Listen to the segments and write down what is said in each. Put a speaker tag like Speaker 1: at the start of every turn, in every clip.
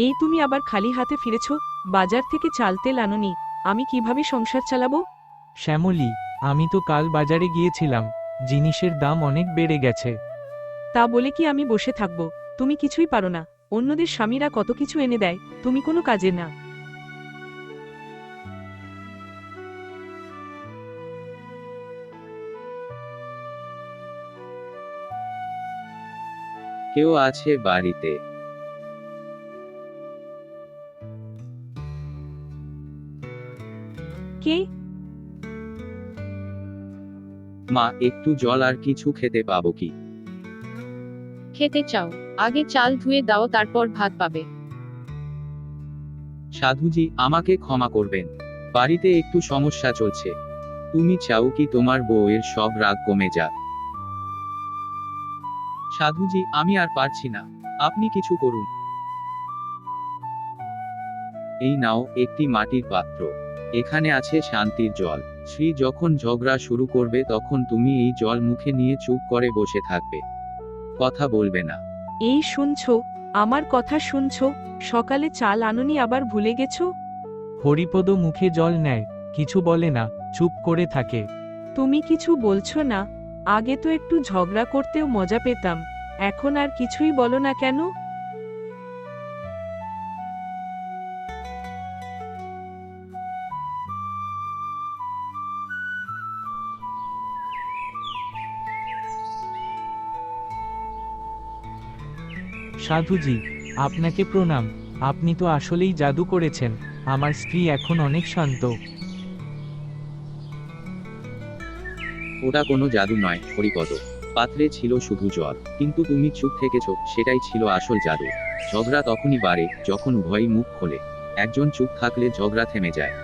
Speaker 1: এই তুমি আবার খালি হাতে ফিরেছ? বাজার থেকে চাল তেল আনোনি, আমি কিভাবে সংসার চালাবো?
Speaker 2: শ্যামলী, আমি তো কাল বাজারে গিয়েছিলাম, জিনিসের দাম অনেক বেড়ে গেছে।
Speaker 1: তা বলে কি আমি বসে থাকবো? তুমি কিছুই পারো না। অন্যদের স্বামীরা কত কিছু এনে দেয়, তুমি কোনো কাজে না।
Speaker 3: কেউ আছে বাড়িতে?
Speaker 1: কে?
Speaker 3: মা, একটু জল আর কিছু খেতে পাবো কি?
Speaker 4: খেতে চাও? আগে চাল ধুয়ে দাও, তারপর ভাত পাবে।
Speaker 3: সাধুজি, আমাকে ক্ষমা করবেন, বাড়িতে একটু সমস্যা চলছে। তুমি চাও কি তোমার বউয়ের সব রাগ কমে যাক? সাধুজি, আমি আর পারছি না, আপনি কিছু করুন। এই নাও একটি মাটির পাত্র, এখানে আছে শান্তির জল। শ্রী যখন ঝগড়া শুরু করবে তখন তুমি এই জল মুখে নিয়ে চুপ করে বসে থাকবে, কথা বলবে না।
Speaker 1: এই শুনছো? আমার কথা শুনছো? সকালে চাল আনোনি, আবার ভুলে গেছো?
Speaker 2: হরিপদ মুখে জল নেয়, কিছু বলে না, চুপ করে থাকে।
Speaker 1: তুমি কিছু বলছো না? আগে তো একটু ঝগড়া করতেও মজা পেতাম, এখন আর কিছুই বলো না কেন?
Speaker 2: সাধুজি, আপনাকে প্রণাম। আপনি তো আসলেই জাদু করেছেন, আমার স্ত্রী এখন অনেক শান্ত।
Speaker 3: ওটা কোনো জাদু নয় হরিপদ, পাত্রে ছিল শুধু জল, কিন্তু তুমি চুপ থেকেছ, সেটাই ছিল আসল জাদু। ঝগড়া তখনই বাড়ে যখন উভয়ই মুখ খোলে, একজন চুপ থাকলে ঝগড়া থেমে যায়।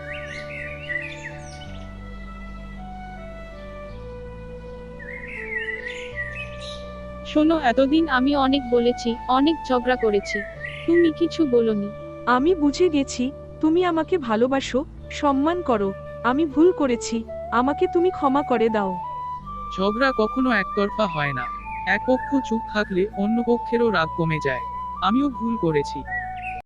Speaker 4: শোনো, এতদিন আমি অনেক বলেছি, অনেক ঝগড়া করেছি, তুমি কিছু বলনি।
Speaker 1: আমি বুঝে গেছি, তুমি আমাকে ভালোবাসো, সম্মান করো। আমি ভুল করেছি, আমাকে তুমি ক্ষমা করে দাও।
Speaker 3: ঝগড়া কখনো একতরফা হয় না, এক পক্ষ চুপ থাকলে অন্য পক্ষেরও রাগ কমে যায়। আমিও ভুল করেছি,